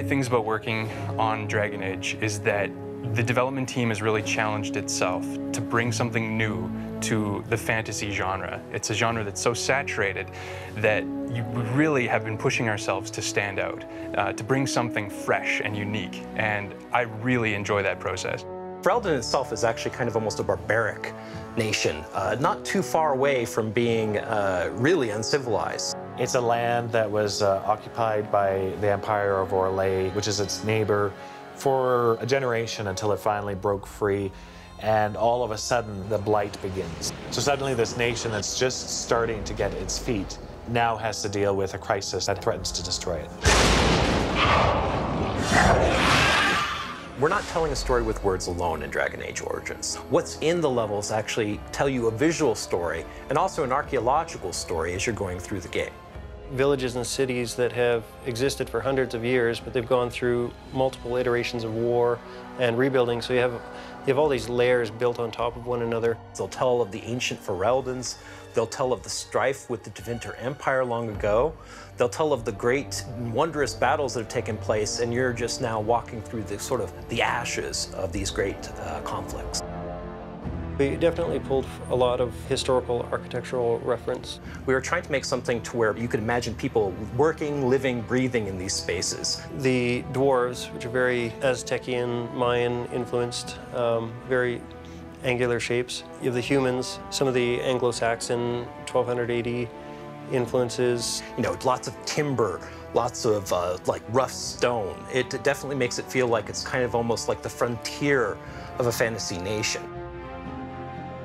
great things about working on Dragon Age is that the development team has really challenged itself to bring something new to the fantasy genre. It's a genre that's so saturated that we really have been pushing ourselves to stand out, to bring something fresh and unique, and I really enjoy that process. Ferelden itself is actually kind of almost a barbaric nation, not too far away from being really uncivilized. It's a land that was occupied by the Empire of Orlais, which is its neighbor, for a generation until it finally broke free, and all of a sudden the Blight begins. So suddenly this nation that's just starting to get its feet now has to deal with a crisis that threatens to destroy it. We're not telling a story with words alone in Dragon Age Origins. What's in the levels actually tell you a visual story and also an archaeological story as you're going through the game. Villages and cities that have existed for hundreds of years, but they've gone through multiple iterations of war and rebuilding, so you have all these layers built on top of one another. They'll tell of the ancient Fereldans. They'll tell of the strife with the Tevinter Empire long ago. They'll tell of the great, wondrous battles that have taken place, and you're just now walking through the sort of the ashes of these great conflicts. We definitely pulled a lot of historical architectural reference. We were trying to make something to where you could imagine people working, living, breathing in these spaces. The dwarves, which are very Aztecian, Mayan influenced, very angular shapes. You have the humans, some of the Anglo-Saxon 1200 AD influences. You know, lots of timber, lots of like rough stone. It definitely makes it feel like it's kind of almost like the frontier of a fantasy nation.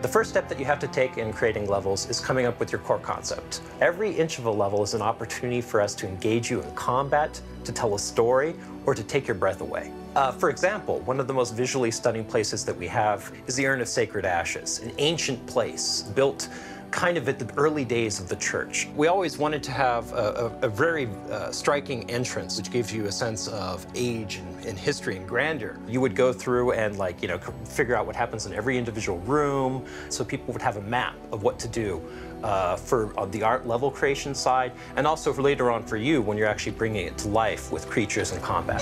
The first step that you have to take in creating levels is coming up with your core concept. Every inch of a level is an opportunity for us to engage you in combat, to tell a story, or to take your breath away. For example, one of the most visually stunning places that we have is the Urn of Sacred Ashes, an ancient place built kind of at the early days of the church. We always wanted to have a very striking entrance, which gives you a sense of age and history and grandeur. You would go through and figure out what happens in every individual room, so people would have a map of what to do for the art level creation side, and also for later on for you when you're actually bringing it to life with creatures and combat.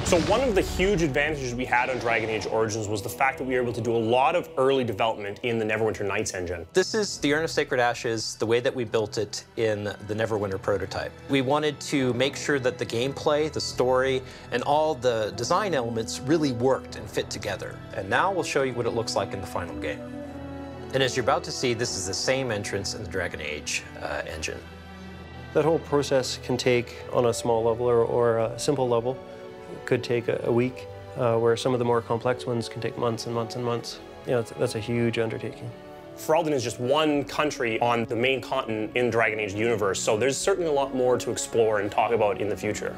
So one of the huge advantages we had on Dragon Age Origins was the fact that we were able to do a lot of early development in the Neverwinter Nights engine. This is the Urn of Sacred Ashes, the way that we built it in the Neverwinter prototype. We wanted to make sure that the gameplay, the story, and all the design elements really worked and fit together. And now we'll show you what it looks like in the final game. And as you're about to see, this is the same entrance in the Dragon Age engine. That whole process can take, on a small level or a simple level, could take a week, where some of the more complex ones can take months and months and months. You know, that's a huge undertaking. Ferelden is just one country on the main continent in Dragon Age universe, so there's certainly a lot more to explore and talk about in the future.